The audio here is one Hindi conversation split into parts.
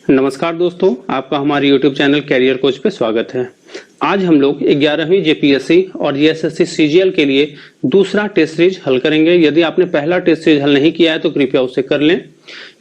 नमस्कार दोस्तों, आपका हमारे YouTube चैनल कैरियर कोच पे स्वागत है। आज हम लोग 11वीं जेपीएससी और जीएसएससी सीजीएल के लिए दूसरा टेस्ट सीरीज हल करेंगे। यदि आपने पहला टेस्ट सीरीज हल नहीं किया है तो कृपया उसे कर लें,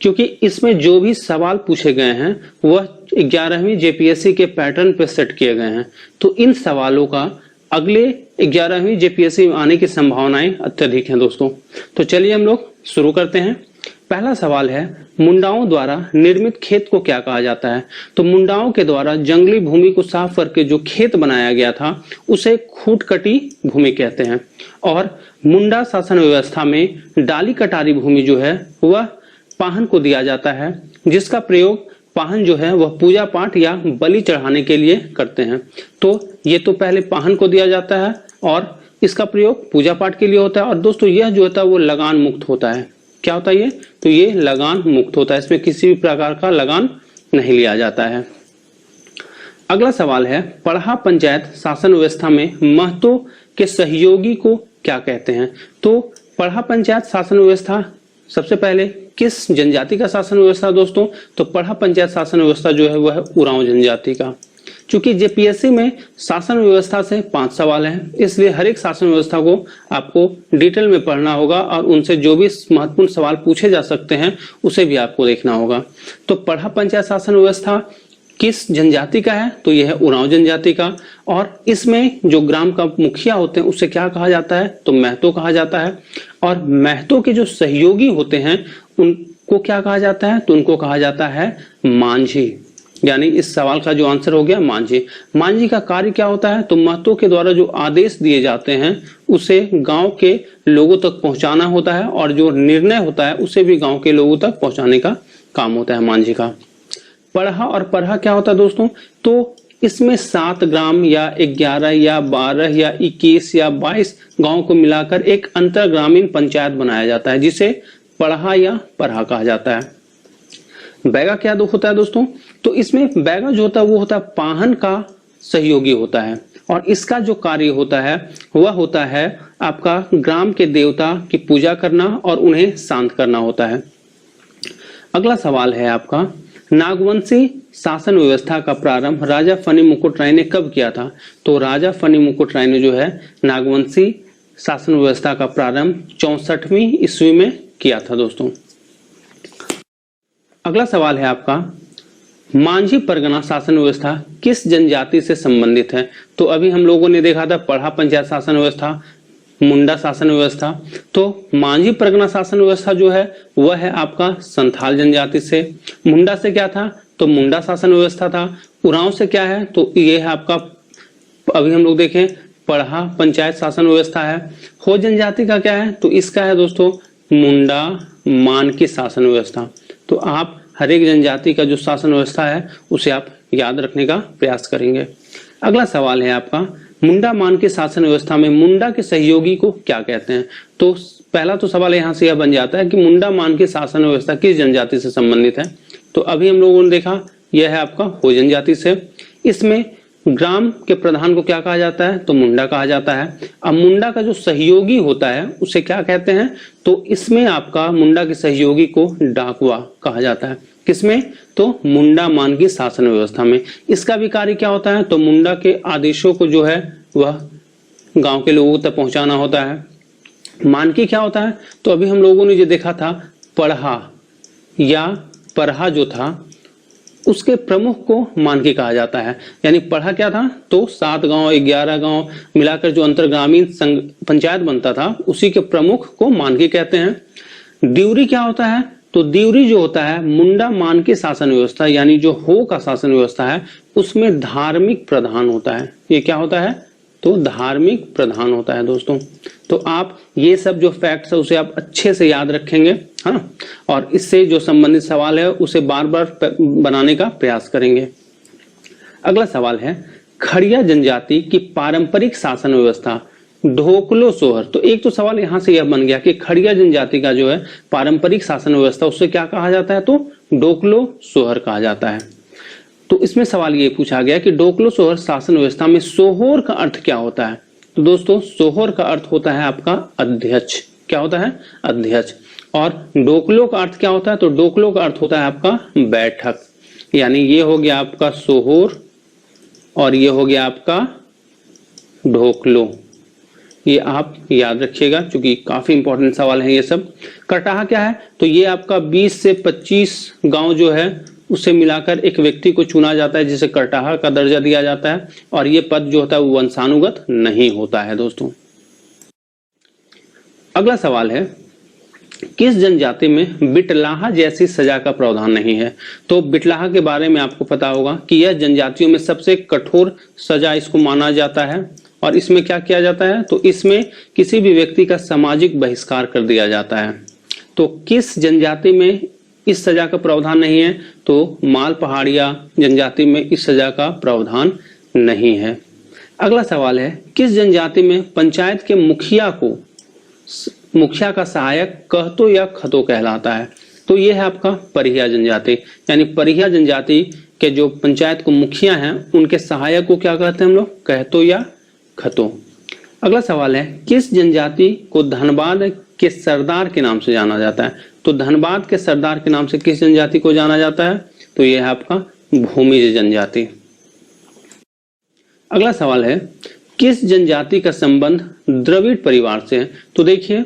क्योंकि इसमें जो भी सवाल पूछे गए हैं वह 11वीं जेपीएससी के पैटर्न पे सेट किए गए हैं। तो इन सवालों का अगले 11वीं जेपीएससी में आने की संभावनाएं अत्यधिक हैं दोस्तों। तो चलिए हम लोग शुरू करते हैं। पहला सवाल है, मुंडाओं द्वारा निर्मित खेत को क्या कहा जाता है? तो मुंडाओं के द्वारा जंगली भूमि को साफ करके जो खेत बनाया गया था उसे खूटकटी भूमि कहते हैं। और मुंडा शासन व्यवस्था में डाली कटारी भूमि जो है वह पाहन को दिया जाता है, जिसका प्रयोग पाहन जो है वह पूजा पाठ या बलि चढ़ाने के लिए करते हैं। तो ये तो पहले पाहन को दिया जाता है और इसका प्रयोग पूजा पाठ के लिए होता है। और दोस्तों यह जो होता है वो लगान मुक्त होता है। क्या होता है ये? तो ये लगान मुक्त होता है, इसमें किसी भी प्रकार का लगान नहीं लिया जाता है। अगला सवाल है, पढ़ा पंचायत शासन व्यवस्था में महतो के सहयोगी को क्या कहते हैं? तो पढ़ा पंचायत शासन व्यवस्था सबसे पहले किस जनजाति का शासन व्यवस्था दोस्तों? तो पढ़ा पंचायत शासन व्यवस्था जो है वह उरांव जनजाति का। चूंकि जेपीएससी में शासन व्यवस्था से 5 सवाल हैं, इसलिए हर एक शासन व्यवस्था को आपको डिटेल में पढ़ना होगा और उनसे जो भी महत्वपूर्ण सवाल पूछे जा सकते हैं उसे भी आपको देखना होगा। तो पढ़ा पंचायत शासन व्यवस्था किस जनजाति का है? तो यह है उरांव जनजाति का। और इसमें जो ग्राम का मुखिया होते हैं उसे क्या कहा जाता है? तो महतो कहा जाता है। और महतो के जो सहयोगी होते हैं उनको क्या कहा जाता है? तो उनको कहा जाता है मांझी। यानी इस सवाल का जो आंसर हो गया मांझी। मांझी का कार्य क्या होता है? तो महतो के द्वारा जो आदेश दिए जाते हैं उसे गांव के लोगों तक पहुंचाना होता है, और जो निर्णय होता है उसे भी गांव के लोगों तक पहुंचाने का काम होता है मांझी का। पढ़ा और परहा क्या होता है दोस्तों? तो इसमें 7 ग्राम या 11 या 12 या 21 या 22 गांव को मिलाकर एक अंतर ग्रामीण पंचायत बनाया जाता है, जिसे पढ़ा या परहा कहा जाता है। बैगा क्या होता है दोस्तों? तो इसमें बैगा जो होता है वो होता है पाहन का सहयोगी होता है, और इसका जो कार्य होता है वह होता है आपका ग्राम के देवता की पूजा करना और उन्हें शांत करना होता है। अगला सवाल है आपका, नागवंशी शासन व्यवस्था का प्रारंभ राजा फनी मुकुट राय ने कब किया था? तो राजा फनी मुकुट राय ने जो है नागवंशी शासन व्यवस्था का प्रारंभ 64वीं ईस्वी में किया था दोस्तों। अगला सवाल है आपका, मांझी परगना शासन व्यवस्था किस जनजाति से संबंधित है? तो अभी हम लोगों ने देखा था पढ़ा पंचायत शासन व्यवस्था, मुंडा शासन व्यवस्था। तो मांझी परगना शासन व्यवस्था जो है वह है आपका संथाल जनजाति से। मुंडा से क्या था? तो मुंडा शासन व्यवस्था था। उरांव से क्या है? तो ये है आपका, अभी हम लोग देखें, पढ़ा पंचायत शासन व्यवस्था है। हो जनजाति का क्या है? तो इसका है दोस्तों मुंडा मान की शासन व्यवस्था। तो आप हर एक जनजाति का जो शासन व्यवस्था है उसे आप याद रखने का प्रयास करेंगे। अगला सवाल है आपका, मुंडा मान के शासन व्यवस्था में मुंडा के सहयोगी को क्या कहते हैं? तो पहला तो सवाल यहाँ से यह बन जाता है कि मुंडा मान की शासन व्यवस्था किस जनजाति से संबंधित है? तो अभी हम लोगों ने देखा यह है आपका हो जनजाति से। इसमें ग्राम के प्रधान को क्या कहा जाता है? तो मुंडा कहा जाता है। अब मुंडा का जो सहयोगी होता है उसे क्या कहते हैं? तो इसमें आपका मुंडा के सहयोगी को डाकुआ कहा जाता है। किसमें? तो मुंडा मान की शासन व्यवस्था में। इसका भी कार्य क्या होता है? तो मुंडा के आदेशों को जो है वह गांव के लोगों तक पहुंचाना होता है। मानकी क्या होता है? तो अभी हम लोगों ने जो देखा था पढ़ा या परहा जो था उसके प्रमुख को मानकी कहा जाता है। यानी पढ़ा क्या था? तो 7 गांव 11 गांव मिलाकर जो अंतर ग्रामीण पंचायत बनता था उसी के प्रमुख को मानकी कहते हैं। दिउरी क्या होता है? तो दिउरी जो होता है मुंडा मान की शासन व्यवस्था, यानी जो हो का शासन व्यवस्था है उसमें धार्मिक प्रधान होता है। ये क्या होता है? तो धार्मिक प्रधान होता है दोस्तों। तो आप ये सब जो फैक्ट्स है उसे आप अच्छे से याद रखेंगे, हाँ, और इससे जो संबंधित सवाल है उसे बार बार बनाने का प्रयास करेंगे। अगला सवाल है, खड़िया जनजाति की पारंपरिक शासन व्यवस्था ढोकलो सोहर। तो एक तो सवाल यहां से यह बन गया कि खड़िया जनजाति का जो है पारंपरिक शासन व्यवस्था उससे क्या कहा जाता है? तो डोकलो सोहर कहा जाता है। तो इसमें सवाल ये पूछा गया कि डोकलो सोहर शासन व्यवस्था में सोहर का अर्थ क्या होता है? तो दोस्तों सोहर का अर्थ होता है आपका अध्यक्ष। क्या होता है? अध्यक्ष। और डोकलो का अर्थ क्या होता है? तो डोकलो का अर्थ होता है आपका बैठक। यानी ये हो गया आपका सोहोर और ये हो गया आपका ढोकलो। ये आप याद रखिएगा क्योंकि काफी इंपॉर्टेंट सवाल है ये सब। करटाहा क्या है? तो ये आपका 20 से 25 गांव जो है उसे मिलाकर एक व्यक्ति को चुना जाता है जिसे करटाहा का दर्जा दिया जाता है, और ये पद जो होता है वो वंशानुगत नहीं होता है दोस्तों। अगला सवाल है, किस जनजाति में बिटलाहा जैसी सजा का प्रावधान नहीं है? तो बिटलाहा के बारे में आपको पता होगा कि यह जनजातियों में सबसे कठोर सजा इसको माना जाता है, और इसमें क्या किया जाता है? तो इसमें किसी भी व्यक्ति का सामाजिक बहिष्कार कर दिया जाता है। तो किस जनजाति में इस सजा का प्रावधान नहीं है? तो माल पहाड़िया जनजाति में इस सजा का प्रावधान नहीं है। अगला सवाल है, किस जनजाति में पंचायत के मुखिया का सहायक कहतो या खतो कहलाता है? तो यह है आपका परिया जनजाति, यानी परिया जनजाति के जो पंचायत को मुखिया हैं उनके सहायक को क्या कहते हैं हम लोग? कहतो या खतो। अगला सवाल है, किस जनजाति को धनबाद के सरदार के नाम से जाना जाता है? तो धनबाद के सरदार के नाम से किस जनजाति को जाना जाता है? तो यह है आपका भूमिज जनजाति। अगला सवाल है, किस जनजाति का संबंध द्रविड़ परिवार से है? तो देखिए,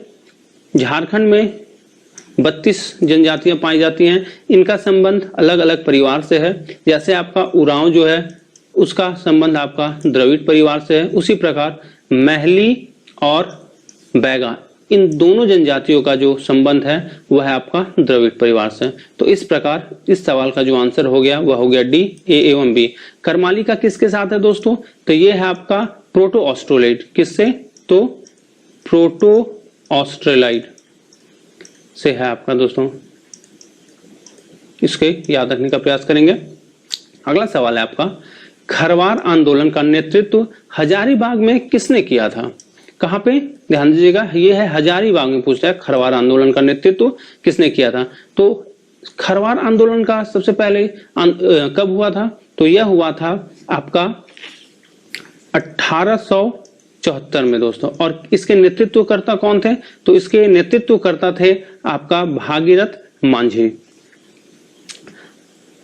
झारखंड में 32 जनजातियां पाई जाती हैं, इनका संबंध अलग अलग परिवार से है। जैसे आपका उरांव जो है उसका संबंध आपका द्रविड़ परिवार से है, उसी प्रकार महली और बैगा इन दोनों जनजातियों का जो संबंध है वह है आपका द्रविड़ परिवार से। तो इस प्रकार इस सवाल का जो आंसर हो गया वह हो गया डी, ए एवं बी। करमालिका किसके साथ है दोस्तों? तो ये है आपका प्रोटो ऑस्ट्रोलाइड। किससे? तो प्रोटो ऑस्ट्रेलाइड से है आपका दोस्तों। इसके याद रखने का प्रयास करेंगे। अगला सवाल है आपका, खरवार आंदोलन का नेतृत्व हजारीबाग में किसने किया था? कहां पे? ध्यान दीजिएगा, ये है हजारीबाग में पूछता है खरवार आंदोलन का नेतृत्व किसने किया था। तो खरवार आंदोलन का सबसे पहले कब हुआ था? तो यह हुआ था आपका 1874 में दोस्तों। और इसके नेतृत्वकर्ता कौन थे? तो इसके नेतृत्वकर्ता थे आपका भागीरथ मांझी।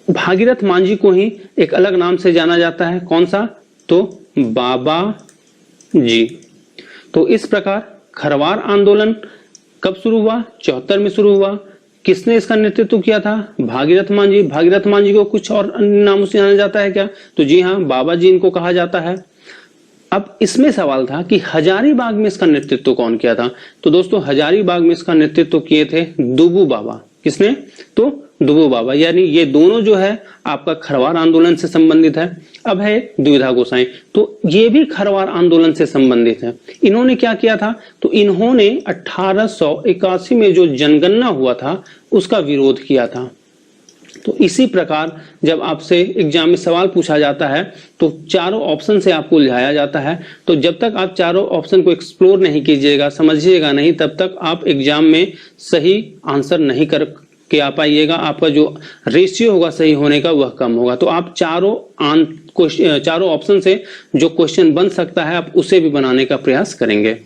भागीरथ मांझी को ही एक अलग नाम से जाना जाता है, कौन सा? तो बाबा जी। तो इस प्रकार खरवार आंदोलन कब शुरू हुआ? 74 में शुरू हुआ। किसने इसका नेतृत्व किया था? भागीरथ मांझी। भागीरथ मांझी को कुछ और अन्य नामों से जाना जाता है क्या? तो जी हाँ, बाबा जी इनको कहा जाता है। अब इसमें सवाल था कि हजारीबाग में इसका नेतृत्व कौन किया था? तो दोस्तों हजारीबाग में इसका नेतृत्व किए थे दुबू बाबा। किसने? तो दुबू बाबा। यानी ये दोनों जो है आपका खरवार आंदोलन से संबंधित है। अब है द्विधा गोसाई, तो ये भी खरवार आंदोलन से संबंधित है। इन्होंने क्या किया था? तो इन्होंने 1881 में जो जनगणना हुआ था उसका विरोध किया था। तो इसी प्रकार जब आपसे एग्जाम में सवाल पूछा जाता है तो चारों ऑप्शन से आपको उलझाया जाता है। तो जब तक आप चारों ऑप्शन को एक्सप्लोर नहीं कीजिएगा, समझिएगा नहीं, तब तक आप एग्जाम में सही आंसर नहीं कर के आ पाइएगा। आपका जो रेशियो होगा सही होने का वह कम होगा। तो आप चारों ऑप्शन से जो क्वेश्चन बन सकता है आप उसे भी बनाने का प्रयास करेंगे।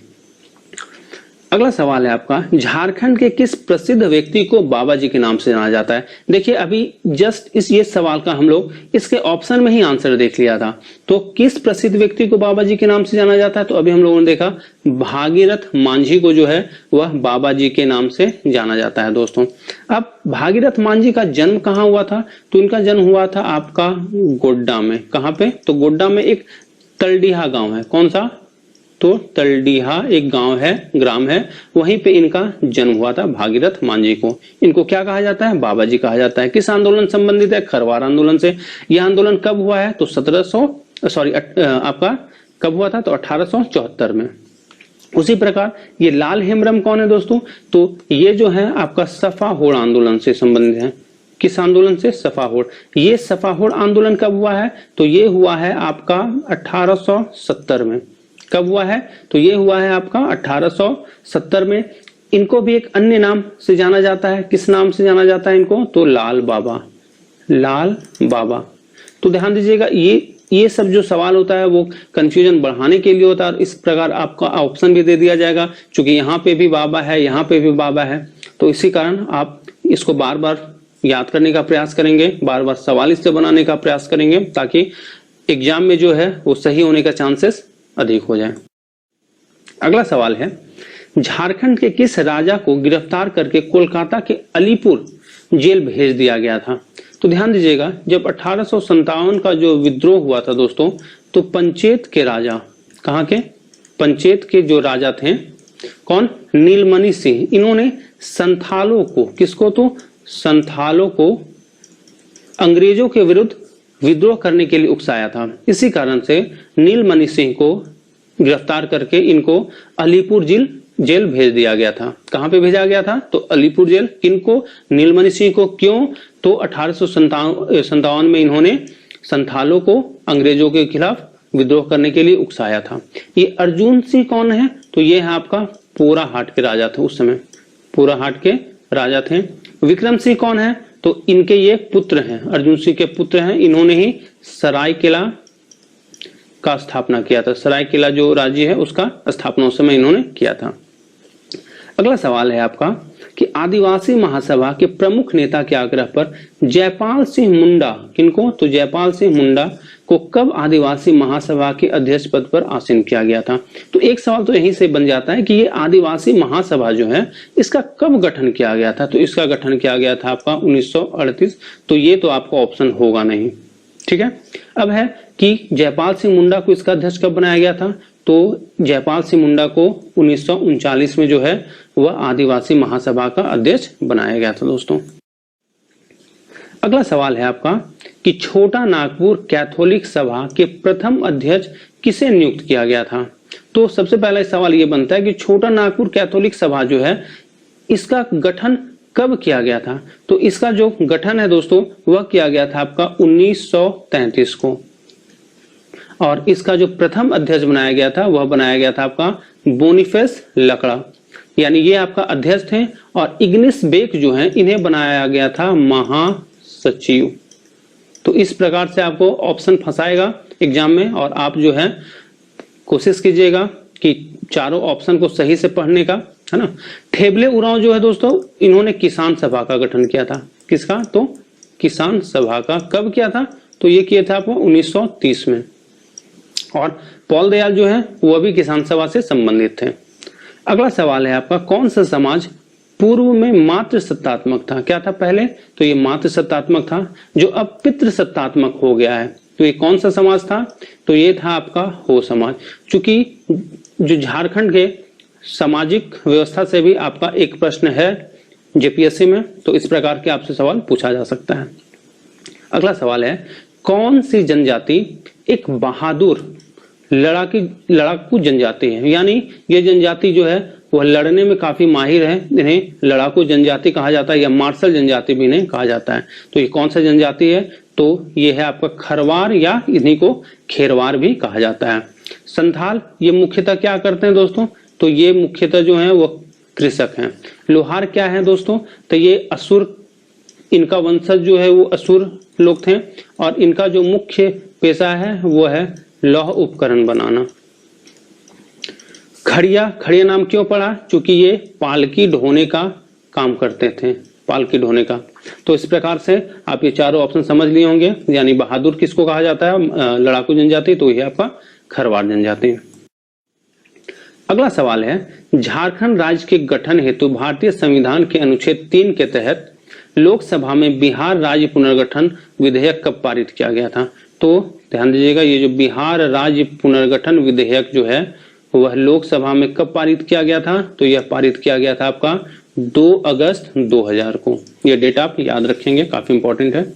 अगला सवाल है आपका, झारखंड के किस प्रसिद्ध व्यक्ति को बाबा जी के नाम से जाना जाता है? देखिए अभी जस्ट ये सवाल का हम लोग इसके ऑप्शन में ही आंसर देख लिया था। तो किस प्रसिद्ध व्यक्ति को बाबा जी के नाम से जाना जाता है? तो अभी हम लोगों ने देखा भागीरथ मांझी को जो है वह बाबा जी के नाम से जाना जाता है दोस्तों। अब भागीरथ मांझी का जन्म कहाँ हुआ था? तो इनका जन्म हुआ था आपका गोड्डा में। कहाँ पे? तो गोड्डा में एक तलडीहा गाँव है। कौन सा? तो तलडीहा एक गांव है, ग्राम है, वहीं पे इनका जन्म हुआ था भागीरथ मांझी को। इनको क्या कहा जाता है? बाबा जी कहा जाता है। किस आंदोलन संबंधित है? खरवार आंदोलन से। यह आंदोलन कब हुआ है? तो आपका कब हुआ था? तो 1874 में। उसी प्रकार ये लाल हेमरम कौन है दोस्तों? तो ये जो है आपका सफाहोड़ आंदोलन से संबंधित है। किस आंदोलन से? सफाहोड़। ये सफाहोड़ आंदोलन कब हुआ है? तो ये हुआ है आपका 1870 में। कब हुआ है? तो ये हुआ है आपका 1870 में। इनको भी एक अन्य नाम से जाना जाता है। किस नाम से जाना जाता है इनको? तो लाल बाबा। लाल बाबा। तो ध्यान दीजिएगा, ये सब जो सवाल होता है वो कंफ्यूजन बढ़ाने के लिए होता है। और इस प्रकार आपका ऑप्शन भी दे दिया जाएगा, क्योंकि यहाँ पे भी बाबा है, यहाँ पे भी बाबा है। तो इसी कारण आप इसको बार बार याद करने का प्रयास करेंगे, बार बार सवाल इससे बनाने का प्रयास करेंगे ताकि एग्जाम में जो है वो सही होने का चांसेस अधिक हो जाए। अगला सवाल है, झारखंड के किस राजा को गिरफ्तार करके कोलकाता के अलीपुर जेल भेज दिया गया था? तो ध्यान दीजिएगा, जब 1857 का जो विद्रोह हुआ था दोस्तों, तो पंचेत के राजा, कहाँ के? पंचेत के जो राजा थे, कौन? नीलमणि सिंह, इन्होंने संथालों को, किसको? तो संथालों को अंग्रेजों के विरुद्ध विद्रोह करने के लिए उकसाया था। इसी कारण से नीलमणि सिंह को गिरफ्तार करके इनको अलीपुर जेल भेज दिया गया था। कहां पे भेजा गया था? तो अलीपुर जेल। किनको? नीलमणि सिंह को। क्यों? तो 1857 में इन्होंने संथालों को अंग्रेजों के खिलाफ विद्रोह करने के लिए उकसाया था। ये अर्जुन सिंह कौन है? तो ये है आपका पोराहाट के राजा थे, उस समय पोराहाट के राजा थे। विक्रम सिंह कौन है? तो इनके ये पुत्र हैं, अर्जुन सिंह के पुत्र हैं। इन्होंने ही सरायकेला का स्थापना किया था। सरायकेला जो राज्य है उसका स्थापना उस समय इन्होंने किया था। अगला सवाल है आपका कि आदिवासी महासभा के प्रमुख नेता के आग्रह पर जयपाल सिंह मुंडा, किनको? तो जयपाल सिंह मुंडा को कब आदिवासी महासभा के अध्यक्ष पद पर आसीन किया गया था? तो एक सवाल तो यहीं से बन जाता है कि ये आदिवासी महासभा जो है इसका कब गठन किया गया था? तो इसका गठन किया गया था आपका 1938। तो ये तो आपका ऑप्शन होगा नहीं, ठीक है। अब है कि जयपाल सिंह मुंडा को इसका अध्यक्ष कब बनाया गया था? तो जयपाल सिंह मुंडा को 1939 में जो है वह आदिवासी महासभा का अध्यक्ष बनाया गया था दोस्तों। अगला सवाल है आपका कि छोटा नागपुर कैथोलिक सभा के प्रथम अध्यक्ष किसे नियुक्त किया गया था? तो सबसे पहला सवाल यह बनता है कि छोटा नागपुर कैथोलिक सभा जो है इसका गठन कब किया गया था? तो इसका जो गठन है दोस्तों वह किया गया था आपका 1933 को, और इसका जो प्रथम अध्यक्ष बनाया गया था वह बनाया गया था आपका बोनीफेस लकड़ा, यानी ये आपका अध्यक्ष थे। और इग्निस बेक जो है इन्हें बनाया गया था महासचिव। तो इस प्रकार से आपको ऑप्शन फंसाएगा एग्जाम में, और आप जो है कोशिश कीजिएगा कि चारों ऑप्शन को सही से पढ़ने का, है ना। ठेबले उरांव जो है दोस्तों इन्होंने किसान सभा का गठन किया था। किसका? तो किसान सभा का। कब किया था? तो ये किया था आपको 1930 में। और पॉल दयाल जो है वह भी किसान सभा से संबंधित थे। अगला सवाल है आपका, कौन सा समाज पूर्व में मातृ सत्तात्मक था? क्या था पहले? तो ये मातृ सत्तात्मक था, जो अब पितृ सत्तात्मक हो गया है। तो ये कौन सा समाज था? तो ये था आपका हो समाज। चूंकि जो झारखंड के सामाजिक व्यवस्था से भी आपका एक प्रश्न है जेपीएससी में, तो इस प्रकार के आपसे सवाल पूछा जा सकता है। अगला सवाल है, कौन सी जनजाति एक बहादुर लड़ाकू जनजाति है? यानी ये जनजाति जो है वह लड़ने में काफी माहिर है, इन्हें लड़ाकू जनजाति कहा जाता है या मार्शल जनजाति भी इन्हें कहा जाता है। तो ये कौन सा जनजाति है? तो ये है आपका खरवार, या इन्हीं को खेरवार भी कहा जाता है। संथाल ये मुख्यतः क्या करते हैं दोस्तों? तो ये मुख्यतः जो है वो कृषक हैं। लोहार क्या है दोस्तों? तो ये असुर, इनका वंशज जो है वो असुर लोग थे, और इनका जो मुख्य पेशा है वो है लौह उपकरण बनाना। खड़िया नाम क्यों पड़ा? क्योंकि ये पालकी ढोने का काम करते थे, पालकी ढोने का। तो इस प्रकार से आप ये चारों ऑप्शन समझ लिए होंगे। यानी बहादुर किसको कहा जाता है? लड़ाकू जनजाति, तो यह आपका खरवार जनजाति। अगला सवाल है, झारखंड राज्य के गठन हेतु भारतीय संविधान के अनुच्छेद 3 के तहत लोकसभा में बिहार राज्य पुनर्गठन विधेयक कब पारित किया गया था? तो ध्यान दीजिएगा, ये जो बिहार राज्य पुनर्गठन विधेयक जो है वह लोकसभा में कब पारित किया गया था? तो यह पारित किया गया था आपका 2 अगस्त 2000 को। यह डेट आप याद रखेंगे, काफी इंपॉर्टेंट है।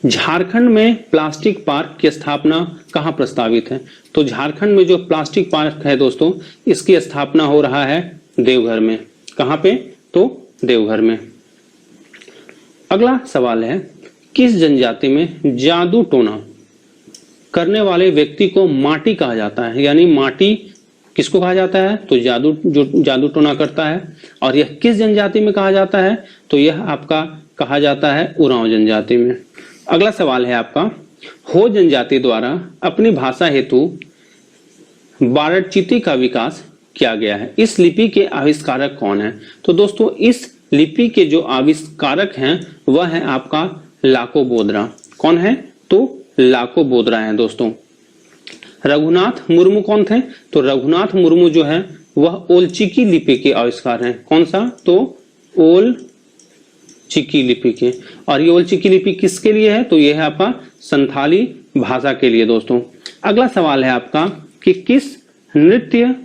झारखंड में प्लास्टिक पार्क की स्थापना कहाँ प्रस्तावित है? तो झारखंड में जो प्लास्टिक पार्क है दोस्तों इसकी स्थापना हो रहा है देवघर में। कहाँ पे? तो देवघर में। अगला सवाल है, किस जनजाति में जादू टोना करने वाले व्यक्ति को माटी कहा जाता है? यानी माटी किसको कहा जाता है? तो जो जादू टोना करता है। और यह किस जनजाति में कहा जाता है? तो यह आपका कहा जाता है उरांव जनजाति में। अगला सवाल है आपका, हो जनजाति द्वारा अपनी भाषा हेतु बाराचीती का विकास किया गया है, इस लिपि के आविष्कारक कौन है? तो दोस्तों इस लिपि के जो आविष्कारक हैं वह है आपका लाको बोदरा। कौन है? तो लाको बोदरा है दोस्तों। रघुनाथ मुर्मू कौन थे? तो रघुनाथ मुर्मू जो है वह ओलचिकी लिपि के आविष्कार हैं। कौन सा? तो ओलचिकी लिपि के। और ये ओलचिकी लिपि किसके लिए है? तो ये है आपका संथाली भाषा के लिए दोस्तों। अगला सवाल है आपका कि किस नृत्य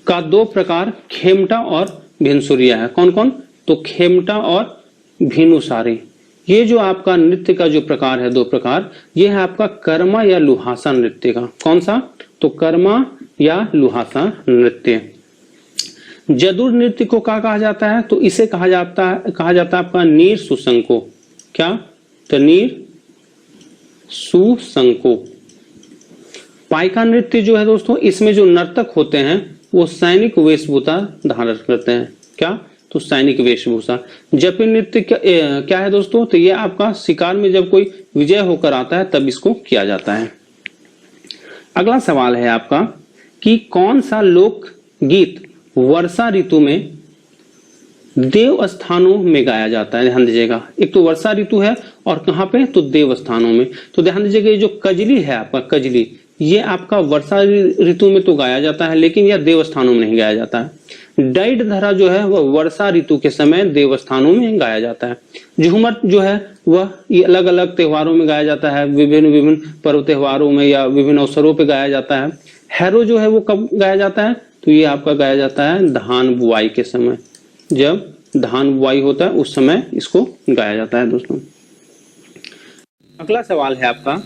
का दो प्रकार खेमटा और भिनसुरिया है? कौन कौन? तो खेमटा और भिनुसारी। ये जो आपका नृत्य का जो प्रकार है, दो प्रकार, ये है आपका कर्मा या लुहासा नृत्य का। कौन सा? तो कर्मा या लुहासा नृत्य। जदुर नृत्य को क्या कहा जाता है? तो इसे कहा जाता है आपका नीर सुसंको। क्या? तो नीर सुसंको। पाइका नृत्य जो है दोस्तों, इसमें जो नर्तक होते हैं वो सैनिक वेशभूषा धारण करते हैं। क्या? तो सैनिक वेशभूषा। जपी नृत्य क्या है दोस्तों? तो ये आपका शिकार में जब कोई विजय होकर आता है तब इसको किया जाता है। अगला सवाल है आपका कि कौन सा लोक गीत वर्षा ऋतु में देव स्थानों में गाया जाता है? ध्यान दीजिएगा, एक तो वर्षा ऋतु है और कहां पे? तो देव स्थानों में। तो ध्यान दीजिएगा, ये जो कजली है आपका, कजली, ये आपका वर्षा ऋतु में तो गाया जाता है लेकिन यह देव स्थानों में नहीं गाया जाता है। डाइड धरा जो है वह वर्षा ऋतु के समय देव स्थानों में गाया जाता है। झूमर जो है वह ये अलग अलग त्योहारों में गाया जाता है, विभिन्न विभिन्न पर्व त्योहारों में या विभिन्न अवसरों पे गाया जाता है। हैरो जो है वो कब गाया जाता है? तो ये आपका गाया जाता है धान बुआई के समय। जब धान बुआई होता है उस समय इसको गाया जाता है दोस्तों। अगला सवाल है आपका,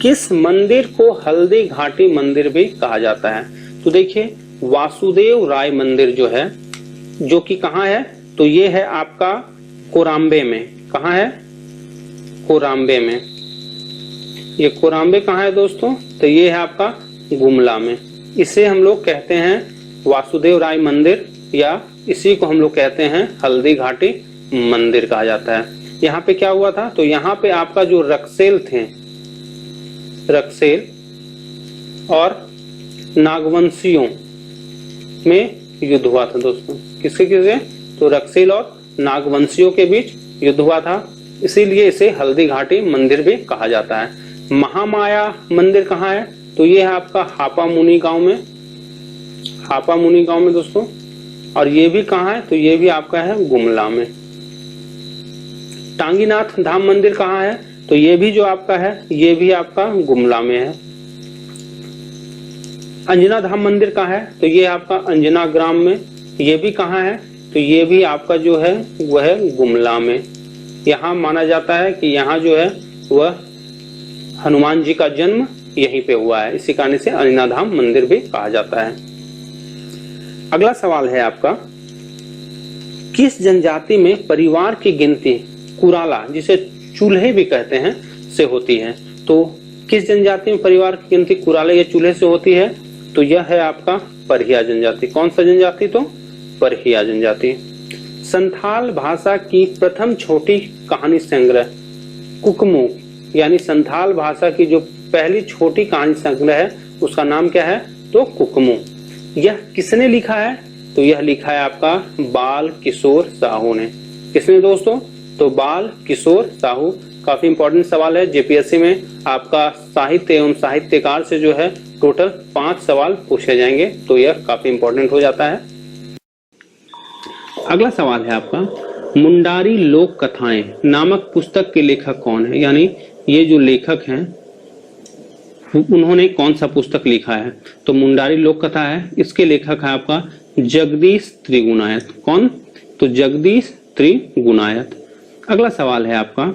किस मंदिर को हल्दी घाटी मंदिर भी कहा जाता है? तो देखिए, वासुदेव राय मंदिर जो है, जो कि कहाँ है? तो ये है आपका कोराम्बे में। कहाँ है? कोराम्बे में। ये कोराम्बे कहाँ है दोस्तों? तो ये है आपका गुमला में। इसे हम लोग कहते हैं वासुदेव राय मंदिर, या इसी को हम लोग कहते हैं हल्दी घाटी मंदिर कहा जाता है। यहाँ पे क्या हुआ था? तो यहाँ पे आपका जो रक्सेल थे, रक्सेल और नागवंशियों में युद्ध हुआ था दोस्तों। किसके किसके? तो रक्सेल और नागवंशियों के बीच युद्ध हुआ था, इसीलिए इसे हल्दी घाटी मंदिर भी कहा जाता है। महामाया मंदिर कहाँ है? तो ये है आपका हापा मुनि गांव में, हापा मुनि गांव में दोस्तों। और ये भी कहाँ है? तो ये भी आपका है गुमला में। टांगीनाथ धाम मंदिर कहाँ है? तो ये भी जो आपका है ये भी आपका गुमला में है। अंजना धाम मंदिर कहाँ है? तो ये आपका अंजना ग्राम में। ये भी कहाँ है? तो ये भी आपका जो है वह है गुमला में। यहाँ माना जाता है कि यहाँ जो है वह हनुमान जी का जन्म यहीं पे हुआ है, इसी कारण से अंजना धाम मंदिर भी कहा जाता है। अगला सवाल है आपका, किस जनजाति में परिवार की गिनती कुराला, जिसे चूल्हे भी कहते हैं, से होती है? तो किस जनजाति में परिवार की गिनती कुराला या चूल्हे से होती है? तो यह है आपका परहिया जनजाति। कौन सा जनजाति? तो परहिया जनजाति। संथाल भाषा की प्रथम छोटी कहानी संग्रह कुकमू, यानी संथाल भाषा की जो पहली छोटी कहानी संग्रह है उसका नाम क्या है? तो कुकमू। यह किसने लिखा है? तो यह लिखा है आपका बाल किशोर साहू ने। किसने दोस्तों? तो बाल किशोर साहू। काफी इंपॉर्टेंट सवाल है, जेपीएससी में आपका साहित्य एवं साहित्यकार से जो है टोटल 5 सवाल पूछे जाएंगे, तो यह काफी इंपॉर्टेंट हो जाता है। अगला सवाल है आपका, मुंडारी लोक कथाएं नामक पुस्तक के लेखक कौन है? यानी ये जो लेखक हैं उन्होंने कौन सा पुस्तक लिखा है? तो मुंडारी लोक कथा है, इसके लेखक है आपका जगदीश त्रिगुणायत। कौन? तो जगदीश त्रिगुणायत। अगला सवाल है आपका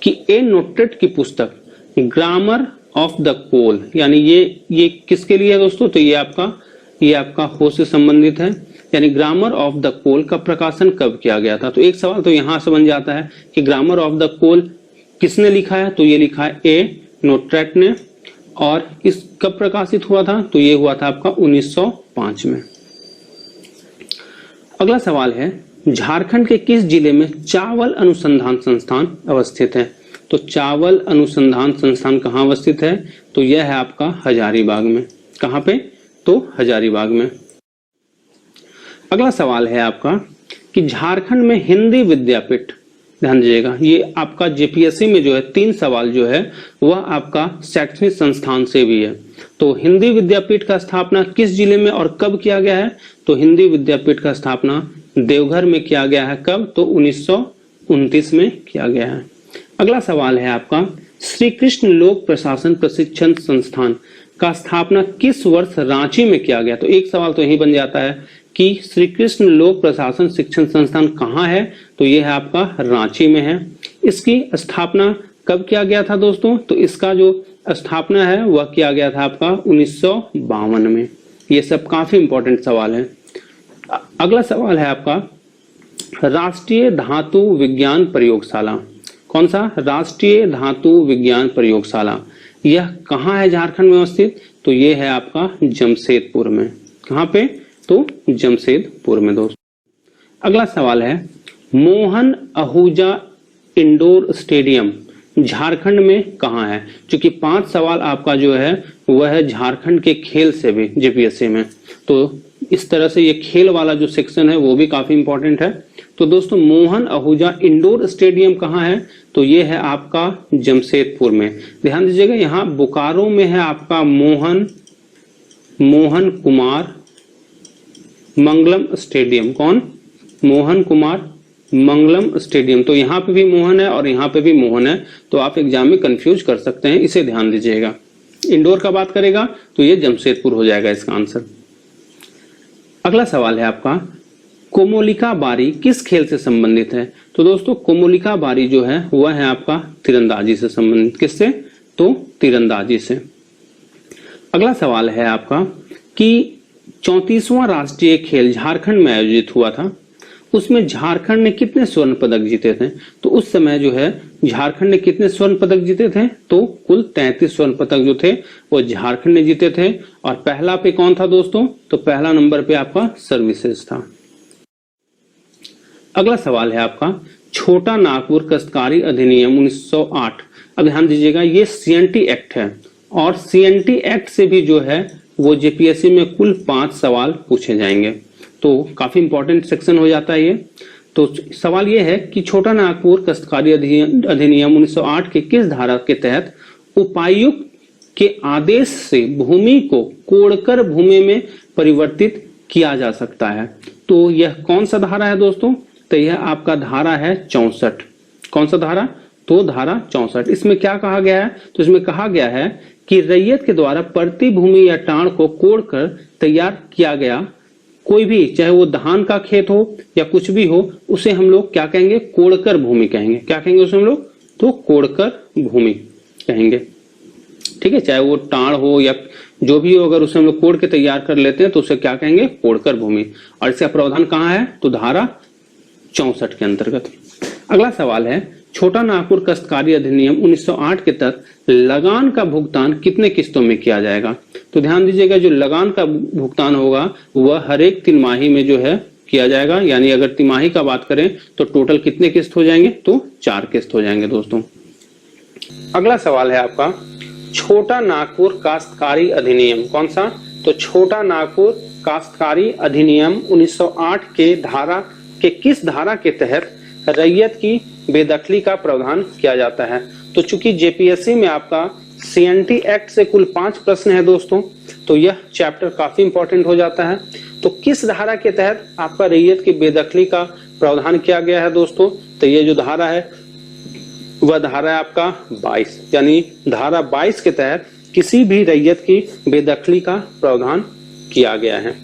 कि ए नोटेट की पुस्तक ग्रामर ऑफ द कोल, यानी ये किसके लिए है दोस्तों? तो ये आपका होश से संबंधित है, यानी ग्रामर ऑफ द कोल का प्रकाशन कब किया गया था? तो एक सवाल तो यहां से बन जाता है कि ग्रामर ऑफ द कोल किसने लिखा है? तो ये लिखा है ए नोट्रेट ने। और इस कब प्रकाशित हुआ था? तो ये हुआ था आपका 1905 में। अगला सवाल है, झारखंड के किस जिले में चावल अनुसंधान संस्थान अवस्थित है? तो चावल अनुसंधान संस्थान कहाँ अवस्थित है? तो यह है आपका हजारीबाग में। कहाँ पे? तो हजारीबाग में। अगला सवाल है आपका कि झारखंड में हिंदी विद्यापीठ, ध्यान दीजिएगा ये आपका जेपीएससी में जो है 3 सवाल जो है वह आपका शैक्षणिक संस्थान से भी है। तो हिंदी विद्यापीठ का स्थापना किस जिले में और कब किया गया है? तो हिंदी विद्यापीठ का स्थापना देवघर में किया गया है। कब? तो 1929 में किया गया है। अगला सवाल है आपका, श्री कृष्ण लोक प्रशासन प्रशिक्षण संस्थान का स्थापना किस वर्ष रांची में किया गया? तो एक सवाल तो यही बन जाता है कि श्री कृष्ण लोक प्रशासन शिक्षण संस्थान कहाँ है? तो यह है आपका रांची में है। इसकी स्थापना कब किया गया था दोस्तों? तो इसका जो स्थापना है वह किया गया था आपका 1952 में। ये सब काफी इंपॉर्टेंट सवाल है। अगला सवाल है आपका, राष्ट्रीय धातु विज्ञान प्रयोगशाला, कौन सा? राष्ट्रीय धातु विज्ञान प्रयोगशाला, यह कहाँ है झारखंड में अवस्थित? तो यह है आपका जमशेदपुर में। कहाँ पे? तो जमशेदपुर में दोस्तों। अगला सवाल है, मोहन आहूजा इंडोर स्टेडियम झारखंड में कहाँ है? क्योंकि 5 सवाल आपका जो है वह है झारखंड के खेल से भी जेपीएससी में, तो इस तरह से ये खेल वाला जो सेक्शन है वो भी काफी इंपॉर्टेंट है। तो दोस्तों कुमोहन आहूजा इंडोर स्टेडियम कहाँ है? तो ये है आपका जमशेदपुर में। ध्यान दीजिएगा, यहाँ बोकारो में है आपका मोहन कुमार मंगलम स्टेडियम। कौन? मोहन कुमार मंगलम स्टेडियम। तो यहाँ पे भी मोहन है और यहाँ पे भी मोहन है, तो आप एग्जाम में कंफ्यूज कर सकते हैं, इसे ध्यान दीजिएगा। इंडोर का बात करेगा तो ये जमशेदपुर हो जाएगा इसका आंसर। अगला सवाल है आपका, कोमोलिका बारी किस खेल से संबंधित है? तो दोस्तों कोमोलिका बारी जो है वह है आपका तीरंदाजी से संबंधित। किससे? तो तीरंदाजी से। अगला सवाल है आपका कि 34वां राष्ट्रीय खेल झारखंड में आयोजित हुआ था, उसमें झारखंड ने कितने स्वर्ण पदक जीते थे? तो उस समय जो है झारखंड ने कितने स्वर्ण पदक जीते थे? तो कुल 33 स्वर्ण पदक जो थे वो झारखंड ने जीते थे। और पहला पे कौन था दोस्तों? तो पहला नंबर पे आपका सर्विसेज था। अगला सवाल है आपका, छोटा नागपुर काश्तकारी अधिनियम 1908। अब ध्यान दीजिएगा, ये सीएनटी एक्ट है और सीएनटी एक्ट से भी जो है वो जेपीएससी में कुल 5 सवाल पूछे जाएंगे, तो काफी इंपॉर्टेंट सेक्शन हो जाता है ये। तो सवाल ये है कि छोटा नागपुर काश्तकारी अधिनियम 1908 के किस धारा के तहत उपायुक्त के आदेश से भूमि को कोड़कर भूमि में परिवर्तित किया जा सकता है? तो यह कौन सा धारा है दोस्तों? तो यह आपका धारा है 64। कौन सा धारा? तो धारा 64। इसमें क्या कहा गया है? तो इसमें कहा गया है कि रैयत के द्वारा प्रति भूमि या टाण को कोड़कर तैयार किया गया कोई भी, चाहे वो धान का खेत हो या कुछ भी हो, उसे हम लोग क्या कहेंगे? कोड़कर भूमि कहेंगे। क्या कहेंगे उसे हम लोग? तो कोड़कर भूमि कहेंगे। ठीक है, चाहे वो टाण हो या जो भी हो, अगर उसे हम लोग कोड़ के तैयार कर लेते हैं तो उसे क्या कहेंगे? कोड़कर भूमि। और इसका प्रावधान कहाँ है? तो धारा 64 के अंतर्गत। अगला सवाल है, छोटा नागपुर काश्तकारी अधिनियम 1908 के तहत लगान का भुगतान कितने किस्तों में किया जाएगा? तो ध्यान दीजिएगा, जो लगान का भुगतान होगा वह हर एक तिमाही में जो है किया जाएगा। यानी अगर तिमाही का बात करें तो टोटल कितने किस्त हो जाएंगे? तो 4 किस्त हो जाएंगे दोस्तों। अगला सवाल है आपका, छोटा नागपुर काश्तकारी अधिनियम कौन सा? तो छोटा नागपुर काश्तकारी अधिनियम 1908 के धारा के किस धारा के तहत रैयत की बेदखली का प्रावधान किया जाता है? तो चूंकि जेपीएससी में आपका सीएनटी एक्ट से कुल 5 प्रश्न है दोस्तों, तो यह चैप्टर काफी इंपॉर्टेंट हो जाता है। तो किस धारा के तहत आपका रैयत की बेदखली का प्रावधान किया गया है दोस्तों? तो ये जो धारा है वह धारा है आपका 22, यानी धारा 22 के तहत किसी भी रैयत की बेदखली का प्रावधान किया गया है।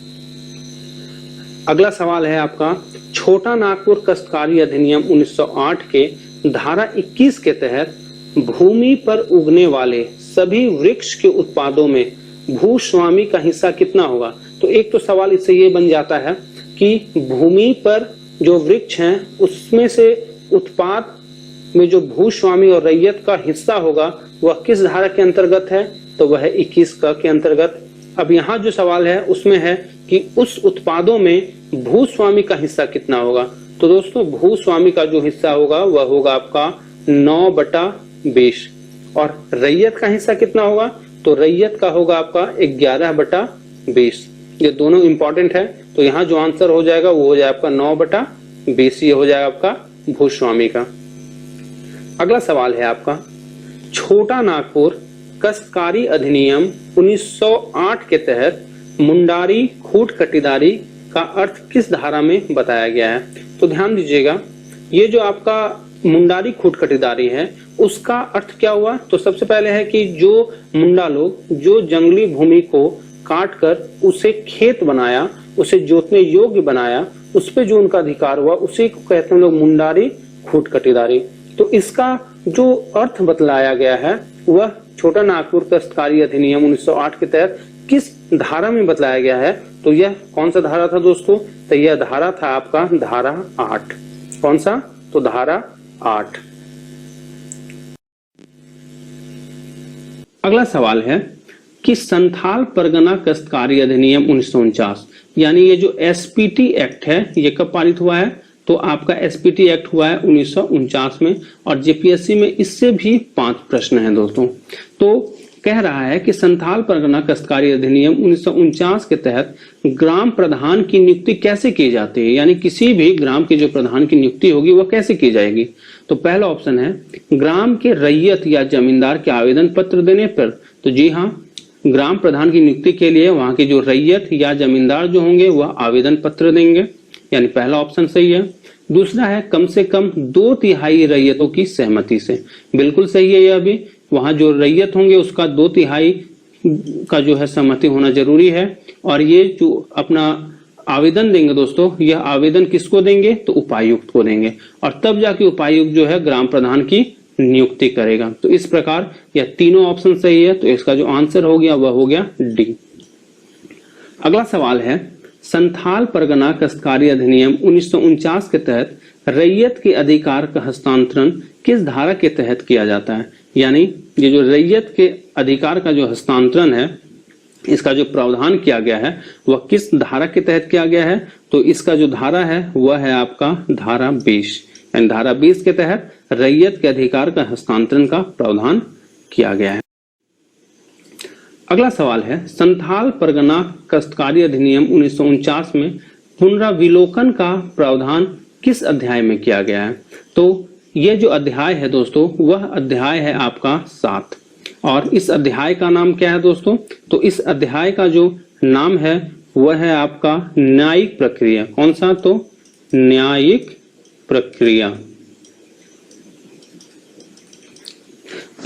अगला सवाल है आपका, छोटा नागपुर काश्तकारी अधिनियम 1908 के धारा 21 के तहत भूमि पर उगने वाले सभी वृक्ष के उत्पादों में भूस्वामी का हिस्सा कितना होगा? तो एक तो सवाल इससे ये बन जाता है कि भूमि पर जो वृक्ष हैं उसमें से उत्पाद में जो भूस्वामी और रैयत का हिस्सा होगा वह किस धारा के अंतर्गत है? तो वह है 21 का के अंतर्गत। अब यहाँ जो सवाल है उसमें है कि उस उत्पादों में भूस्वामी का हिस्सा कितना होगा? तो दोस्तों भूस्वामी का जो हिस्सा होगा वह होगा आपका 9/20। और रैयत का हिस्सा कितना होगा? तो रैयत का होगा आपका 11/20। ये दोनों इंपॉर्टेंट है, तो यहाँ जो आंसर हो जाएगा वो हो जाएगा आपका 9/20। 20 ये हो जाएगा आपका भूस्वामी का। अगला सवाल है आपका, छोटा नागपुर काश्तकारी अधिनियम 1908 के तहत मुंडारी खूट कटीदारी का अर्थ किस धारा में बताया गया है? तो ध्यान दीजिएगा, ये जो आपका मुंडारी खूट कटीदारी है उसका अर्थ क्या हुआ? तो सबसे पहले है कि जो मुंडा लोग जो जंगली भूमि को काट कर उसे खेत बनाया, उसे जोतने योग्य बनाया, उस पे जो उनका अधिकार हुआ उसी को कहते हैं लोग मुंडारी खूट कटीदारी। तो इसका जो अर्थ बतलाया गया है वह छोटा नागपुर काश्तकारी अधिनियम 1908 के तहत किस धारा में बतलाया गया है? तो यह कौन सा धारा था दोस्तों? तो यह धारा था आपका धारा 8। कौन सा? तो धारा 8। अगला सवाल है कि संथाल परगना काश्तकारी अधिनियम 1949 यानी ये जो एसपीटी एक्ट है ये कब पारित हुआ है? तो आपका एसपीटी एक्ट हुआ है 1949 में और जेपीएससी में इससे भी 5 प्रश्न हैं दोस्तों। तो कह रहा है कि संथाल परगना काश्तकारी अधिनियम 1949 के तहत ग्राम प्रधान की नियुक्ति कैसे की जाती है, यानी किसी भी ग्राम के जो प्रधान की नियुक्ति होगी वह कैसे की जाएगी? तो पहला ऑप्शन है ग्राम के रैयत या जमींदार के आवेदन पत्र देने पर। तो जी हाँ, ग्राम प्रधान की नियुक्ति के लिए वहां के जो रैयत या जमींदार जो होंगे वह आवेदन पत्र देंगे, यानी पहला ऑप्शन सही है। दूसरा है कम से कम 2/3 रैयतों की सहमति से। बिल्कुल सही है यह भी, वहां जो रैयत होंगे उसका 2/3 का जो है सहमति होना जरूरी है। और ये जो अपना आवेदन देंगे दोस्तों, यह आवेदन किसको देंगे? तो उपायुक्त को देंगे और तब जाके उपायुक्त जो है ग्राम प्रधान की नियुक्ति करेगा। तो इस प्रकार यह तीनों ऑप्शन सही है, तो इसका जो आंसर हो गया वह हो गया डी। अगला सवाल है संथाल परगना काश्तकारी अधिनियम 1949 के तहत रैयत के अधिकार का हस्तांतरण किस धारा के तहत किया जाता है? यानी ये जो रैयत के अधिकार का जो हस्तांतरण है इसका जो प्रावधान किया गया है वह किस धारा के तहत किया गया है? तो इसका जो धारा है वह है आपका धारा 20, यानी धारा 20 के तहत रैयत के अधिकार का हस्तांतरण का प्रावधान किया गया है। अगला सवाल है संथाल परगना काश्तकारी अधिनियम 1949 में पुनराविलोकन का प्रावधान किस अध्याय में किया गया है? तो यह जो अध्याय है दोस्तों वह अध्याय है आपका 7 और इस अध्याय का नाम क्या है दोस्तों? तो इस अध्याय का जो नाम है वह है आपका न्यायिक प्रक्रिया। कौन सा? तो न्यायिक प्रक्रिया।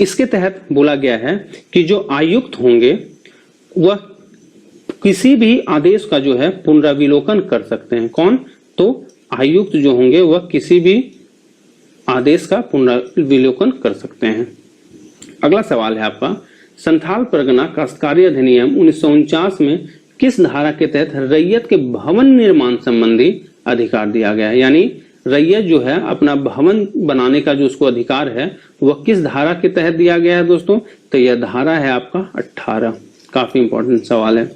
इसके तहत बोला गया है कि जो आयुक्त होंगे वह किसी भी आदेश का जो है पुनराविलोकन कर सकते हैं। कौन? तो आयुक्त जो होंगे वह किसी भी आदेश का पुनराविलोकन कर सकते हैं। अगला सवाल है आपका संथाल परगना काश्तकारी अधिनियम 1949 में किस धारा के तहत रैयत के भवन निर्माण संबंधी अधिकार दिया गया है? यानी रैयत जो है अपना भवन बनाने का जो उसको अधिकार है वह किस धारा के तहत दिया गया है दोस्तों? तो यह धारा है आपका 18। काफी इंपॉर्टेंट सवाल है।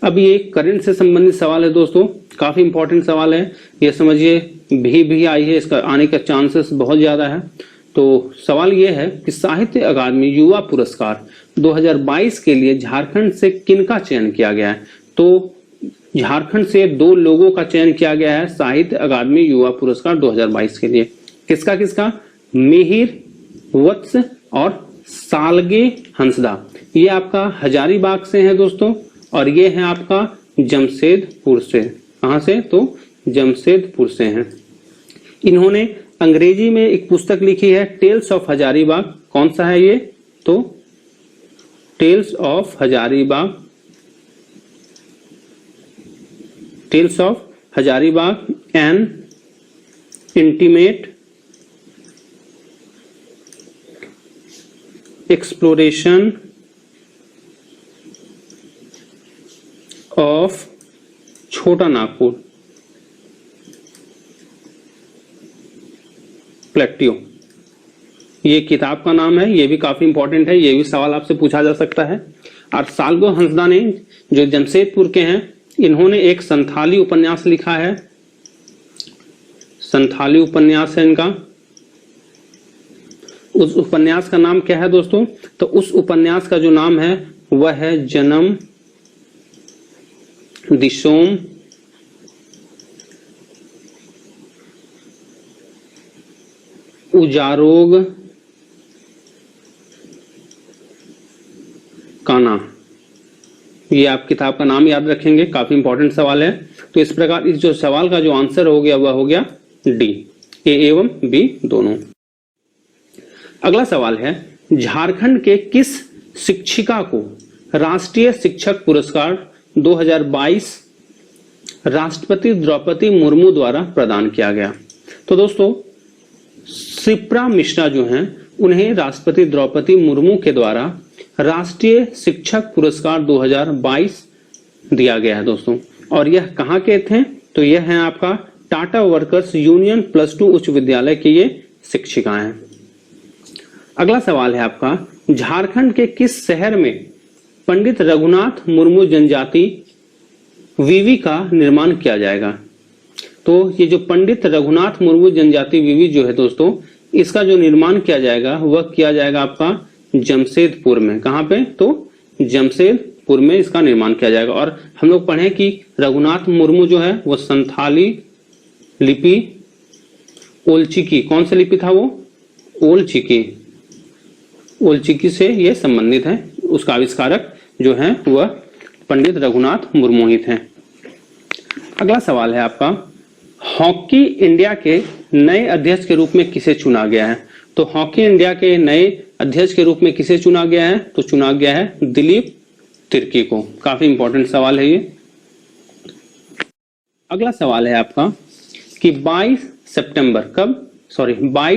अब ये करंट से संबंधित सवाल है दोस्तों, काफी इंपॉर्टेंट सवाल है। ये समझिए भी आई है, इसका आने का चांसेस बहुत ज्यादा है। तो सवाल यह है कि साहित्य अकादमी युवा पुरस्कार 2022 के लिए झारखंड से किनका चयन किया गया है? तो झारखंड से 2 लोगों का चयन किया गया है साहित्य अकादमी युवा पुरस्कार 2022 के लिए। किसका किसका? मिहिर वत्स और सालगे हंसदा। ये आपका हजारीबाग से है दोस्तों और ये है आपका जमशेदपुर से। कहां से? तो जमशेदपुर से हैं। इन्होंने अंग्रेजी में एक पुस्तक लिखी है टेल्स ऑफ हजारीबाग। कौन सा है ये? तो tales of Hazaribagh, tales of Hazaribagh an intimate exploration of Chota Nagpur plateau. ये किताब का नाम है, ये भी काफी इंपॉर्टेंट है, ये भी सवाल आपसे पूछा जा सकता है। और सालगो हंसदा ने जो जमशेदपुर के हैं इन्होंने एक संथाली उपन्यास लिखा है, संथाली उपन्यास है इनका। उस उपन्यास का नाम क्या है दोस्तों? तो उस उपन्यास का जो नाम है वह है जन्म दिसोम उजारोग काना, ये आप किताब का नाम याद रखेंगे, काफी इंपॉर्टेंट सवाल है। तो इस प्रकार इस जो सवाल का जो आंसर हो गया वह हो गया डी, ए एवं बी दोनों। अगला सवाल है, झारखंड के किस शिक्षिका को राष्ट्रीय शिक्षक पुरस्कार 2022 राष्ट्रपति द्रौपदी मुर्मू द्वारा प्रदान किया गया? तो दोस्तों शिप्रा मिश्रा जो हैं उन्हें राष्ट्रपति द्रौपदी मुर्मू के द्वारा राष्ट्रीय शिक्षक पुरस्कार 2022 दिया गया है दोस्तों। और यह कहाँ के थे? तो यह है आपका टाटा वर्कर्स यूनियन +2 उच्च विद्यालय की ये शिक्षिकाएं हैं। अगला सवाल है आपका, झारखंड के किस शहर में पंडित रघुनाथ मुर्मू जनजाति विवि का निर्माण किया जाएगा? तो ये जो पंडित रघुनाथ मुर्मू जनजाति विवि जो है दोस्तों, इसका जो निर्माण किया जाएगा वह किया जाएगा आपका जमशेदपुर में। कहां पे? तो जमशेदपुर में इसका निर्माण किया जाएगा। और हम लोग पढ़े कि रघुनाथ मुर्मू जो है वो संथाली लिपि ओलचिकी, कौन सा लिपि था वो? ओलचिकी से ये संबंधित है। उसका आविष्कारक जो है वह पंडित रघुनाथ मुर्मू ही थे। अगला सवाल है आपका, हॉकी इंडिया के नए अध्यक्ष के रूप में किसे चुना गया है? तो हॉकी इंडिया के नए अध्यक्ष के रूप में किसे चुना गया है? तो चुना गया है दिलीप तिर्की को। काफी इंपॉर्टेंट सवाल है ये। अगला सवाल है आपका कि 22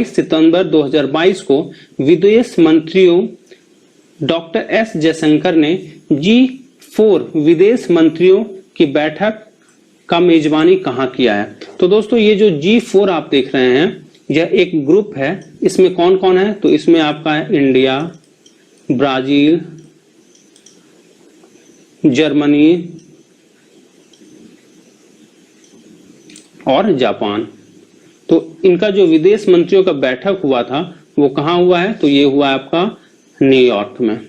सितंबर 2022 को विदेश मंत्रियों डॉक्टर एस जयशंकर ने G4 विदेश मंत्रियों की बैठक का मेजबानी कहां किया है? तो दोस्तों ये जो G4 आप देख रहे हैं यह एक ग्रुप है। इसमें कौन कौन है? तो इसमें आपका है इंडिया, ब्राजील, जर्मनी और जापान। तो इनका जो विदेश मंत्रियों का बैठक हुआ था वो कहां हुआ है? तो ये हुआ आपका न्यूयॉर्क में।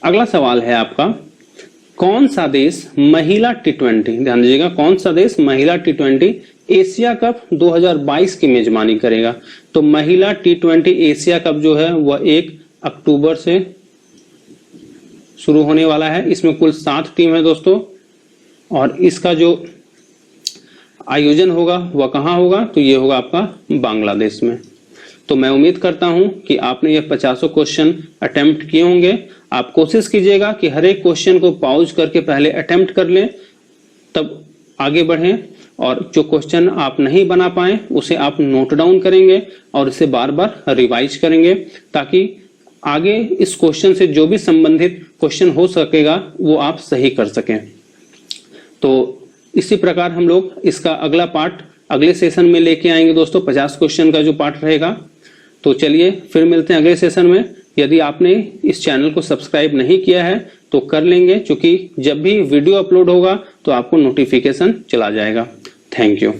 अगला सवाल है आपका, कौन सा देश महिला T20, ध्यान दीजिएगा, कौन सा देश महिला T20 एशिया कप 2022 की मेजबानी करेगा? तो महिला T20 एशिया कप जो है वह 1 अक्टूबर से शुरू होने वाला है। इसमें कुल 7 टीम है दोस्तों, और इसका जो आयोजन होगा वह कहां होगा? तो ये होगा आपका बांग्लादेश में। तो मैं उम्मीद करता हूं कि आपने ये 50 क्वेश्चन अटेम्प्ट किए होंगे। आप कोशिश कीजिएगा कि हर एक क्वेश्चन को पॉज करके पहले अटेम्प्ट कर लें, तब आगे बढ़ें। और जो क्वेश्चन आप नहीं बना पाए उसे आप नोट डाउन करेंगे और इसे बार बार रिवाइज करेंगे, ताकि आगे इस क्वेश्चन से जो भी संबंधित क्वेश्चन हो सकेगा वो आप सही कर सकें। तो इसी प्रकार हम लोग इसका अगला पार्ट अगले सेशन में लेके आएंगे दोस्तों, 50 क्वेश्चन का जो पार्ट रहेगा। तो चलिए फिर मिलते हैं अगले सेशन में। यदि आपने इस चैनल को सब्सक्राइब नहीं किया है तो कर लेंगे, क्योंकि जब भी वीडियो अपलोड होगा तो आपको नोटिफिकेशन चला जाएगा। Thank you.